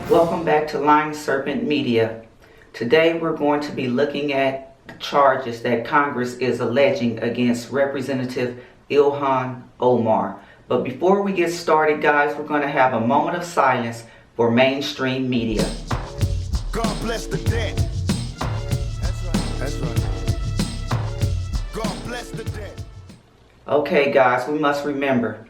Welcome back to Lying Serpent Media. Today we're going to be looking at the charges that Congress is alleging against Representative ILhan Omar. But before we get started, guys, we're going to have a moment of silence for mainstream media. God bless the dead. That's right. That's right. God bless the dead. Okay, guys, we must remember,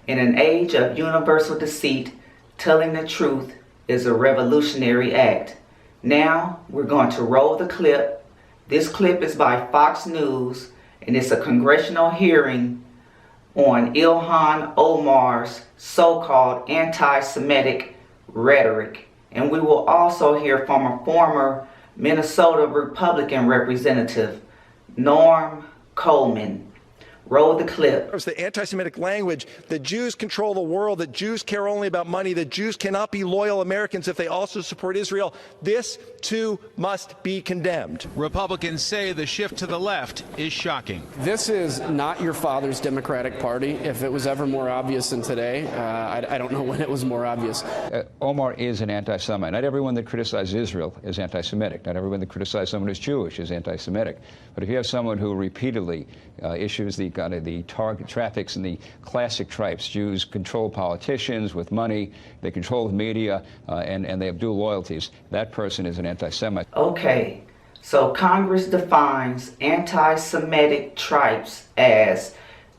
in an age of universal deceit, telling the truth is a revolutionary act. Now, we're going to roll the clip. This clip is by Fox News, and it's a congressional hearing on ILhan Omar's so-called anti-Semitic rhetoric. And we will also hear from a former Minnesota Republican representative, Norm Coleman. Roll the clip. The anti-Semitic language that Jews control the world, that Jews care only about money, that Jews cannot be loyal Americans if they also support Israel. This, too, must be condemned. Republicans say the shift to the left is shocking. This is not your father's Democratic Party. If it was ever more obvious than today, I don't know when it was more obvious. Omar is an anti-Semite. Not everyone that criticizes Israel is anti-Semitic. Not everyone that criticizes someone who's Jewish is anti-Semitic. But if you have someone who repeatedly issues the traffics in the classic tripes, Jews control politicians with money, they control the media, and they have dual loyalties, that person is an anti-Semite. Okay, so Congress defines anti-Semitic tripes as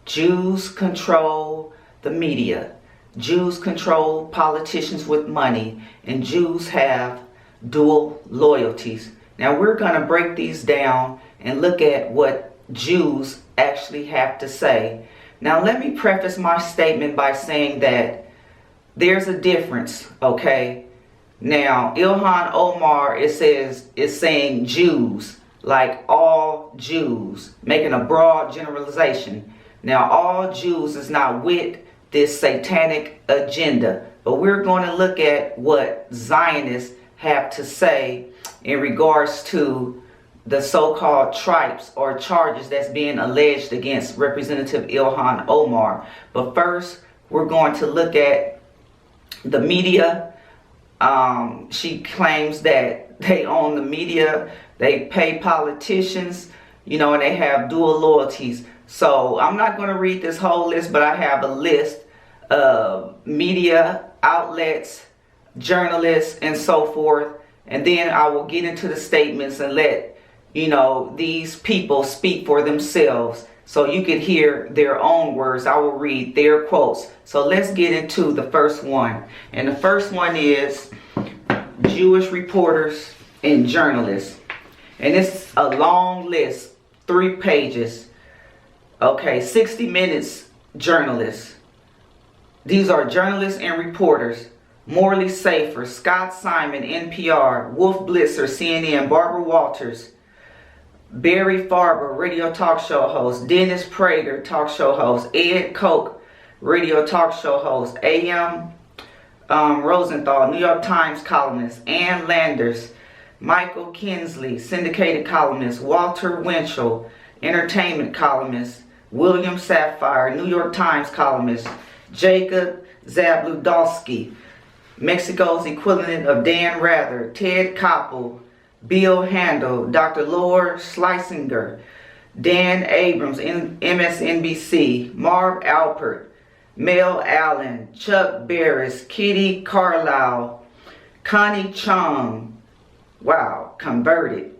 Jews control the media, Jews control politicians with money, and Jews have dual loyalties. Now we're going to break these down and look at what Jews actually have to say. Now let me preface my statement by saying that there's a difference, okay? Now ILhan Omar, is saying Jews, like all Jews, making a broad generalization. Now all Jews is not with this satanic agenda, but we're going to look at what Zionists have to say in regards to the so-called tripes or charges that's being alleged against Representative ILhan Omar. But first, we're going to look at the media. She claims that they own the media, they pay politicians, you know, and they have dual loyalties. So I'm not going to read this whole list, but I have a list of media outlets, journalists, and so forth. And then I will get into the statements and let these people speak for themselves so you can hear their own words. I will read their quotes. So let's get into the first one. And the first one is Jewish reporters and journalists. And it's a long list, 3 pages. Okay, 60 Minutes journalists. These are journalists and reporters. Morley Safer, Scott Simon, NPR, Wolf Blitzer, CNN, Barbara Walters, Barry Farber, radio talk show host, Dennis Prager, talk show host, Ed Koch, radio talk show host, A.M. Rosenthal, New York Times columnist, Ann Landers, Michael Kinsley, syndicated columnist, Walter Winchell, entertainment columnist, William Sapphire, New York Times columnist, Jacob Zabludowski, Mexico's equivalent of Dan Rather, Ted Koppel, Bill Handel, Dr. Laura Schlesinger, Dan Abrams, MSNBC, Marv Alpert, Mel Allen, Chuck Barris, Kitty Carlisle, Connie Chung, wow, converted.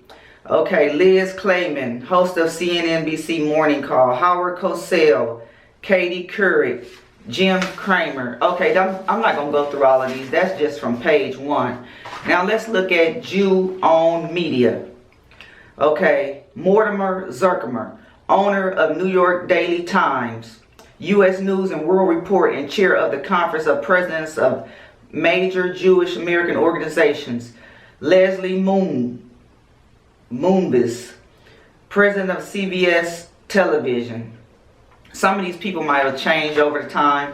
Okay, Liz Clayman, host of CNNBC Morning Call, Howard Cosell, Katie Couric, Jim Cramer. Okay, I'm not going to go through all of these. That's just from page 1. Now let's look at Jew-owned media. Okay, Mortimer Zuckerman, owner of New York Daily Times, U.S. News and World Report, and chair of the Conference of Presidents of Major Jewish American Organizations. Leslie Moonves, president of CBS Television. Some of these people might have changed over the time.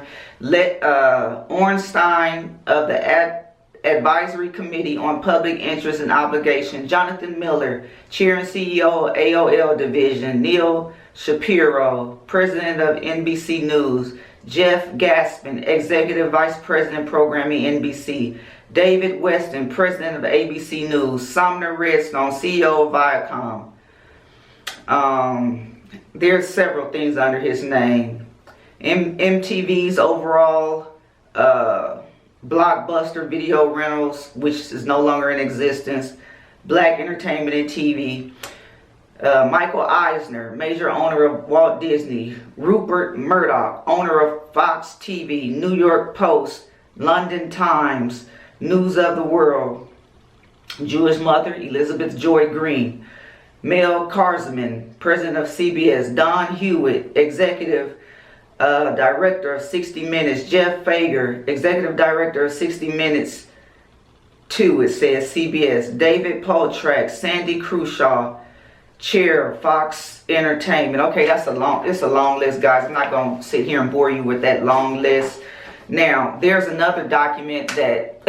Ornstein of the Advisory Committee on Public Interest and Obligation. Jonathan Miller, Chair and CEO of AOL Division. Neil Shapiro, President of NBC News. Jeff Gaspin, Executive Vice President, Programming, NBC. David Weston, President of ABC News. Sumner Redstone, CEO of Viacom. There's several things under his name. MTV's overall Blockbuster Video Rentals, which is no longer in existence. Black Entertainment and TV. Michael Eisner, major owner of Walt Disney. Rupert Murdoch, owner of Fox TV, New York Post, London Times, News of the World. Jewish mother, Elizabeth Joy Green. Mel Karzman, president of CBS. Don Hewitt, executive director of 60 Minutes. Jeff Fager, executive director of 60 Minutes 2, it says CBS. David Poltrak, Sandy Crenshaw, chair Fox Entertainment. Okay, it's a long list, guys. I'm not going to sit here and bore you with that long list. Now, there's another document that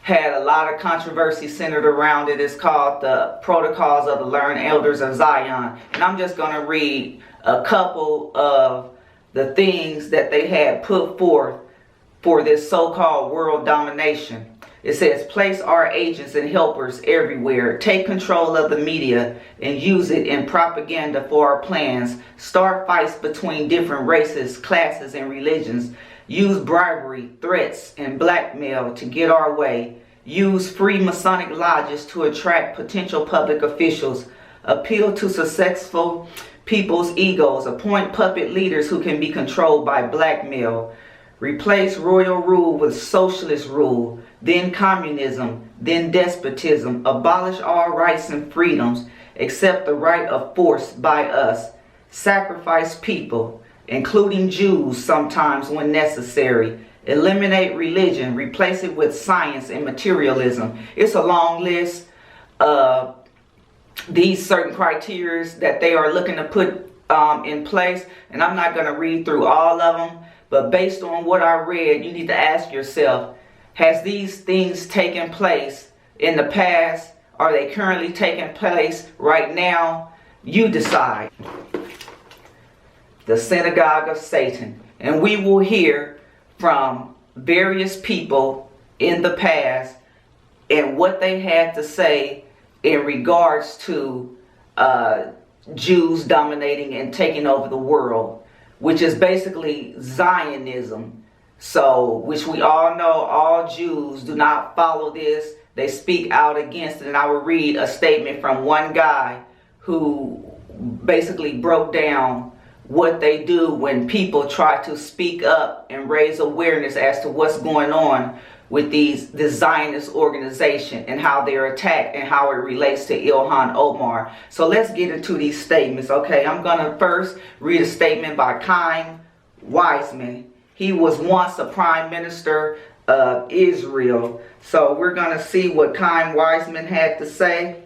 had a lot of controversy centered around it. It's called the Protocols of the Learned Elders of Zion. And I'm just going to read a couple of the things that they had put forth for this so-called world domination. It says, place our agents and helpers everywhere. Take control of the media and use it in propaganda for our plans. Start fights between different races, classes, and religions. Use bribery, threats, and blackmail to get our way. Use free Masonic lodges to attract potential public officials. Appeal to successful people's egos. Appoint puppet leaders who can be controlled by blackmail. Replace royal rule with socialist rule, then communism, then despotism. Abolish all rights and freedoms, except the right of force by us. Sacrifice people, including Jews sometimes when necessary. Eliminate religion, replace it with science and materialism. It's a long list of these certain criteria that they are looking to put in place, and I'm not going to read through all of them, but based on what I read, you need to ask yourself, has these things taken place in the past? Are they currently taking place right now? You decide. The synagogue of Satan. And we will hear from various people in the past and what they had to say in regards to Jews dominating and taking over the world, which is basically Zionism. So, which we all know, all Jews do not follow this. They speak out against it. And I will read a statement from one guy who basically broke down what they do when people try to speak up and raise awareness as to what's going on with this Zionist organization and how they're attacked and how it relates to ILhan Omar. So let's get into these statements. Okay, I'm going to first read a statement by Chaim Weizmann. He was once a prime minister of Israel. So we're going to see what Chaim Weizmann had to say.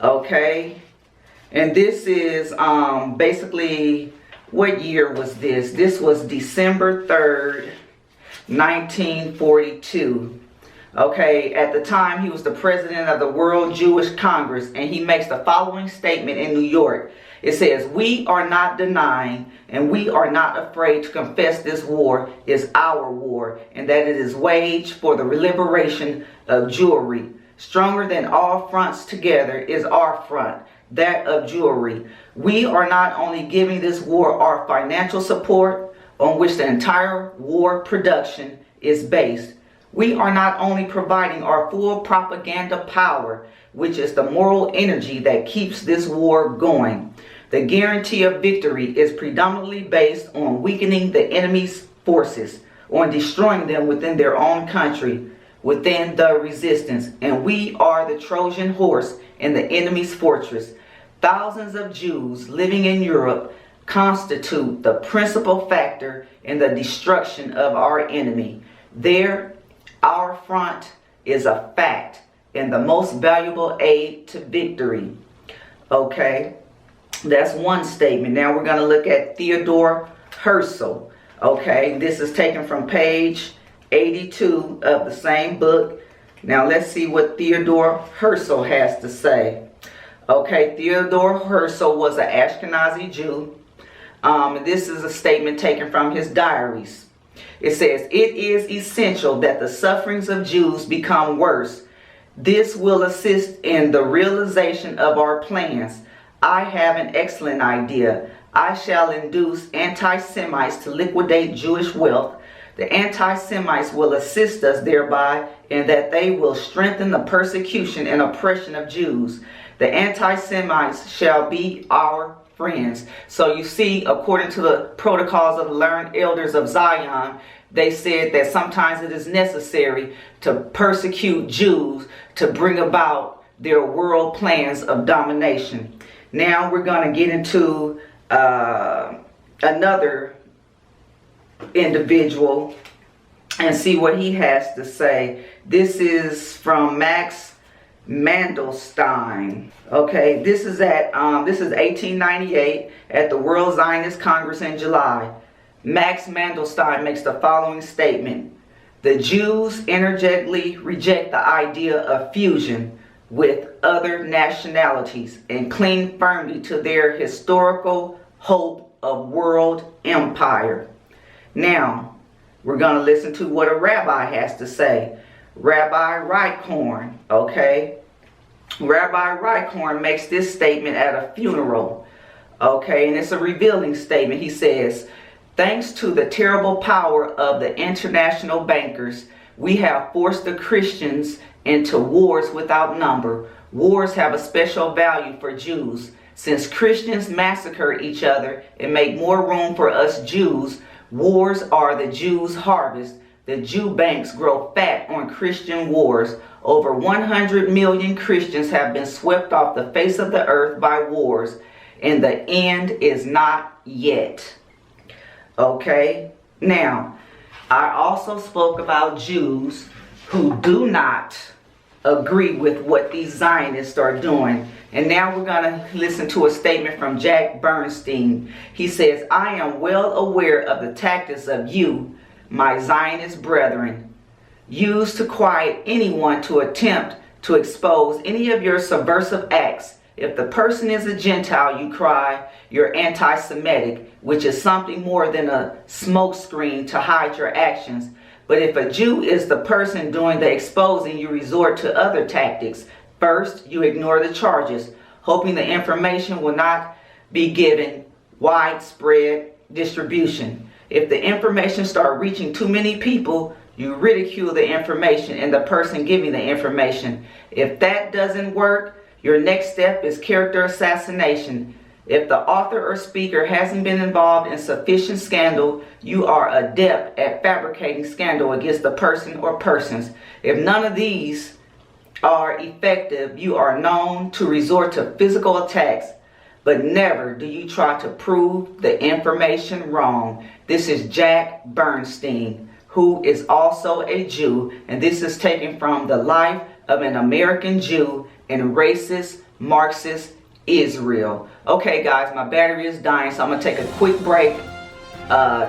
Okay. And this is basically, what year was this? This was December 3rd, 1942. Okay, at the time he was the president of the World Jewish Congress, and he makes the following statement in New York. It says, we are not denying and we are not afraid to confess this war is our war, and that it is waged for the liberation of Jewry. Stronger than all fronts together is our front, that of Jewry. We are not only giving this war our financial support, on which the entire war production is based. We are not only providing our full propaganda power, which is the moral energy that keeps this war going. The guarantee of victory is predominantly based on weakening the enemy's forces, on destroying them within their own country, within the resistance. And we are the Trojan horse in the enemy's fortress. Thousands of Jews living in Europe constitute the principal factor in the destruction of our enemy. There, our front is a fact and the most valuable aid to victory. Okay, that's one statement. Now we're going to look at Theodore Herzl. Okay, this is taken from page 82 of the same book. Now let's see what Theodore Herzl has to say. Okay, Theodore Herzl was an Ashkenazi Jew. This is a statement taken from his diaries. It says, "It is essential that the sufferings of Jews become worse. This will assist in the realization of our plans. I have an excellent idea. I shall induce anti-Semites to liquidate Jewish wealth. The anti-Semites will assist us thereby in that they will strengthen the persecution and oppression of Jews. The anti-Semites shall be our friends." So you see, according to the protocols of the learned elders of Zion, they said that sometimes it is necessary to persecute Jews to bring about their world plans of domination. Now we're going to get into another individual and see what he has to say. This is from Max Mandelstein. Okay, this is 1898 at the World Zionist Congress in July. Max Mandelstein makes the following statement: "The Jews energetically reject the idea of fusion with other nationalities and cling firmly to their historical hope of world empire." Now, we're going to listen to what a rabbi has to say. Rabbi Reichhorn, okay? Rabbi Reichhorn makes this statement at a funeral, okay? And it's a revealing statement. He says, "Thanks to the terrible power of the international bankers, we have forced the Christians into wars without number. Wars have a special value for Jews. Since Christians massacre each other and make more room for us Jews, wars are the Jews' harvest. The Jew banks grow fat on Christian wars. Over 100 million Christians have been swept off the face of the earth by wars, and the end is not yet." Okay, now, I also spoke about Jews who do not agree with what these Zionists are doing. And now we're going to listen to a statement from Jack Bernstein. He says, "I am well aware of the tactics of you, my Zionist brethren, used to quiet anyone to attempt to expose any of your subversive acts. If the person is a Gentile, you cry, you're anti-Semitic, which is something more than a smokescreen to hide your actions. But if a Jew is the person doing the exposing, you resort to other tactics. First, you ignore the charges, hoping the information will not be given widespread distribution. If the information starts reaching too many people, you ridicule the information and the person giving the information. If that doesn't work, your next step is character assassination. If the author or speaker hasn't been involved in sufficient scandal, you are adept at fabricating scandal against the person or persons. If none of these are effective, you are known to resort to physical attacks, but never do you try to prove the information wrong." This is Jack Bernstein, who is also a Jew, and this is taken from the life of an American Jew in racist, Marxist Israel. Okay guys, my battery is dying, so I'm going to take a quick break,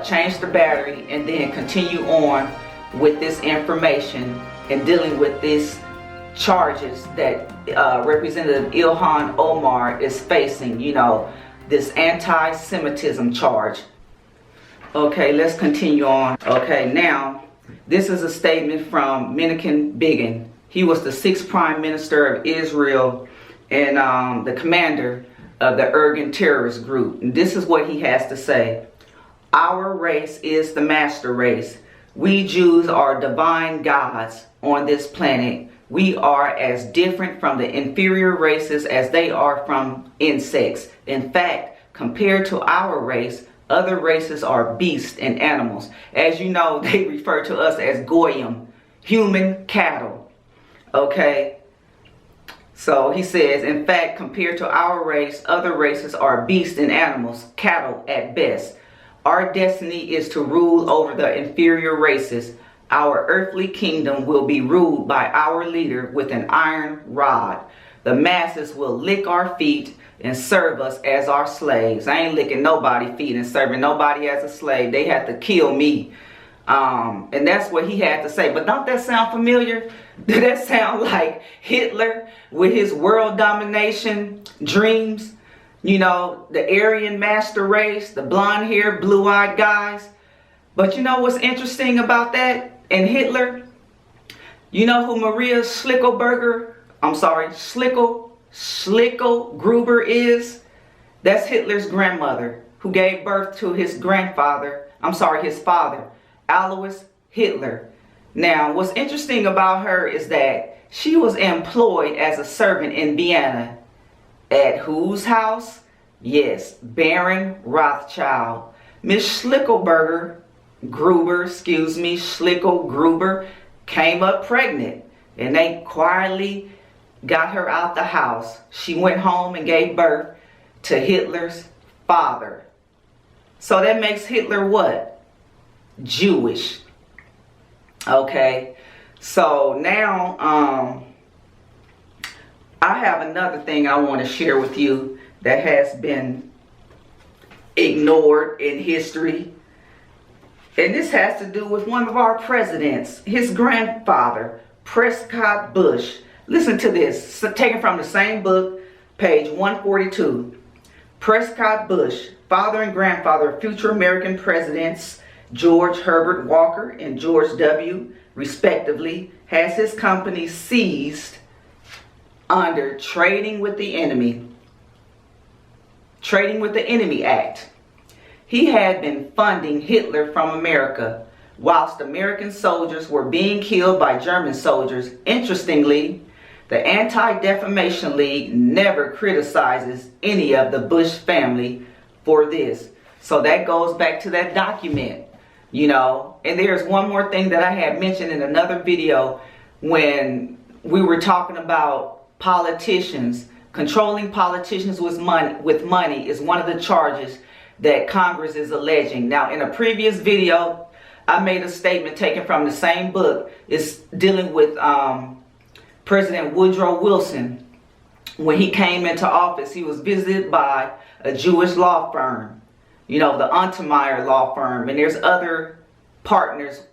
change the battery, and then continue on with this information and dealing with these charges that Representative ILhan Omar is facing, you know, this anti-Semitism charge. Okay, let's continue on. Okay, now, this is a statement from Menachem Begin. He was the 6th Prime Minister of Israel and the commander of the Irgun terrorist group. And this is what he has to say. "Our race is the master race. We Jews are divine gods on this planet. We are as different from the inferior races as they are from insects. In fact, compared to our race, other races are beasts and animals." As you know, they refer to us as goyim, human cattle. Okay? So he says, in fact, compared to our race, other races are beasts and animals, cattle at best. Our destiny is to rule over the inferior races. Our earthly kingdom will be ruled by our leader with an iron rod. The masses will lick our feet and serve us as our slaves. I ain't licking nobody's feet and serving nobody as a slave. They have to kill me. And that's what he had to say. But don't that sound familiar? Did that sound like Hitler with his world domination dreams? You know, the Aryan master race, the blonde hair, blue-eyed guys. But you know what's interesting about that and Hitler? You know who Maria Schlickel-Gruber is? That's Hitler's grandmother, who gave birth to his father, Alois Hitler. Now, what's interesting about her is that she was employed as a servant in Vienna. At whose house? Yes, Baron Rothschild. Miss Schlickel-Gruber came up pregnant, and they quietly got her out the house. She went home and gave birth to Hitler's father. So that makes Hitler what? Jewish. Okay, so now I have another thing I want to share with you that has been ignored in history. And this has to do with one of our presidents, his grandfather, Prescott Bush. Listen to this, taken from the same book, page 142. Prescott Bush, father and grandfather of future American presidents George Herbert Walker and George W., respectively, has his company seized under Trading with the Enemy Act. He had been funding Hitler from America, whilst American soldiers were being killed by German soldiers. Interestingly, the Anti-Defamation League never criticizes any of the Bush family for this. So that goes back to that document, you know. And there's one more thing that I had mentioned in another video when we were talking about politicians. Controlling politicians with money is one of the charges that Congress is alleging. Now, in a previous video, I made a statement taken from the same book. It's dealing with President Woodrow Wilson. When he came into office, he was visited by a Jewish law firm, you know, the Untermeyer law firm, and there's other partners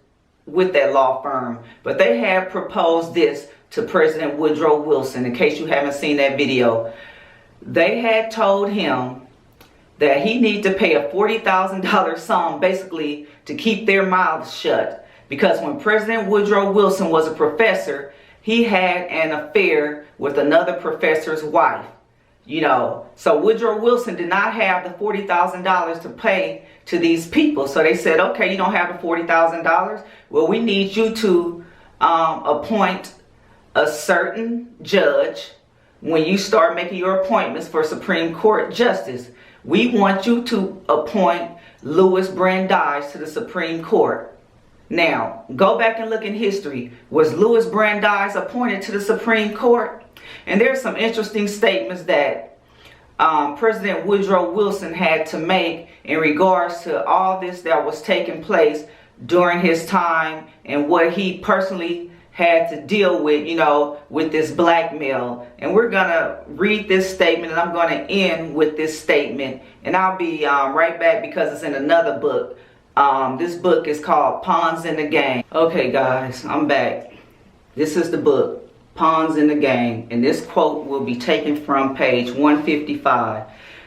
with that law firm. But they had proposed this to President Woodrow Wilson. In case you haven't seen that video, they had told him that he needed to pay a $40,000 sum basically to keep their mouths shut, because when President Woodrow Wilson was a professor, he had an affair with another professor's wife, you know. So Woodrow Wilson did not have the $40,000 to pay to these people. So they said, okay, you don't have the $40,000. Well, we need you to appoint a certain judge when you start making your appointments for Supreme Court justice. We want you to appoint Louis Brandeis to the Supreme Court. Now, go back and look in history. Was Louis Brandeis appointed to the Supreme Court? And there's some interesting statements that President Woodrow Wilson had to make in regards to all this that was taking place during his time and what he personally had to deal with, you know, with this blackmail. And we're gonna read this statement, and I'm gonna end with this statement, and I'll be right back because it's in another book. This book is called Pawns in the Game. Okay guys, I'm back. This is the book, Pawns in the Game, and this quote will be taken from page 155.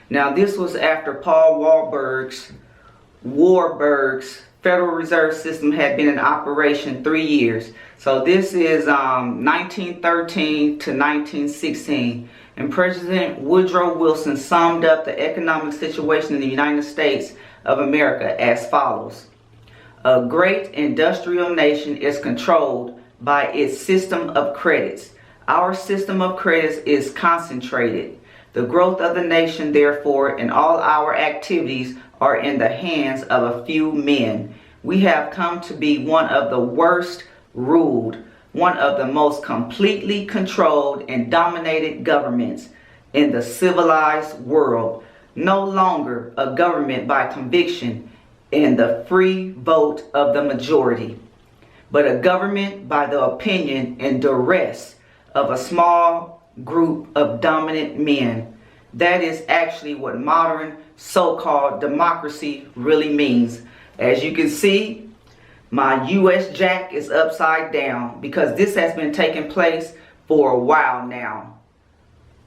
Now, this was after Paul Warburg's Federal Reserve System had been in operation 3 years. So this is 1913 to 1916. And President Woodrow Wilson summed up the economic situation in the United States of America as follows. A great industrial nation is controlled by its system of credits. Our system of credits is concentrated. The growth of the nation, therefore, and all our activities are in the hands of a few men. We have come to be one of the worst ruled, one of the most completely controlled and dominated governments in the civilized world. No longer a government by conviction and the free vote of the majority, but a government by the opinion and duress of a small group of dominant men. That is actually what modern so-called democracy really means. As you can see, my US Jack is upside down because this has been taking place for a while now.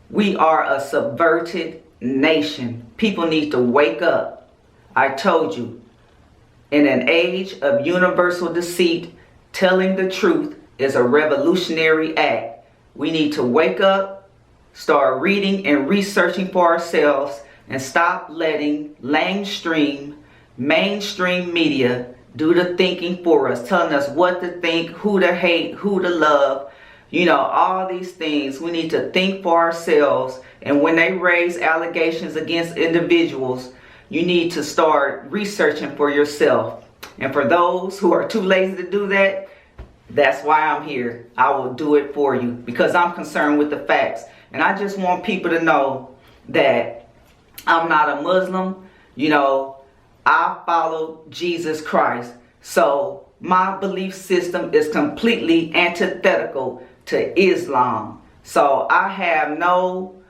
We are a subverted nation. People need to wake up. I told you, in an age of universal deceit, telling the truth is a revolutionary act. We need to wake up, start reading and researching for ourselves, and stop letting mainstream media do the thinking for us, telling us what to think, who to hate, who to love. You know, all these things. We need to think for ourselves. And when they raise allegations against individuals, you need to start researching for yourself. And for those who are too lazy to do that, that's why I'm here. I will do it for you because I'm concerned with the facts. And I just want people to know that I'm not a Muslim. You know, I follow Jesus Christ. So my belief system is completely antithetical to Islam. So I have no,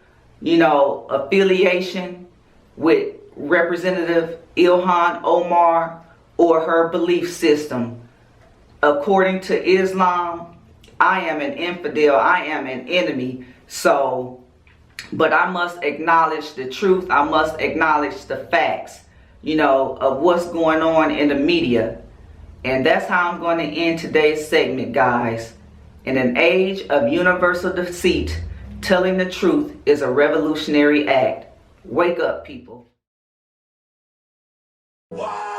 affiliation with Representative ILhan Omar or her belief system. According to Islam, I am an infidel. I am an enemy. So, but I must acknowledge the truth. I must acknowledge the facts, of what's going on in the media. And that's how I'm going to end today's segment, guys. In an age of universal deceit, telling the truth is a revolutionary act. Wake up, people. Whoa!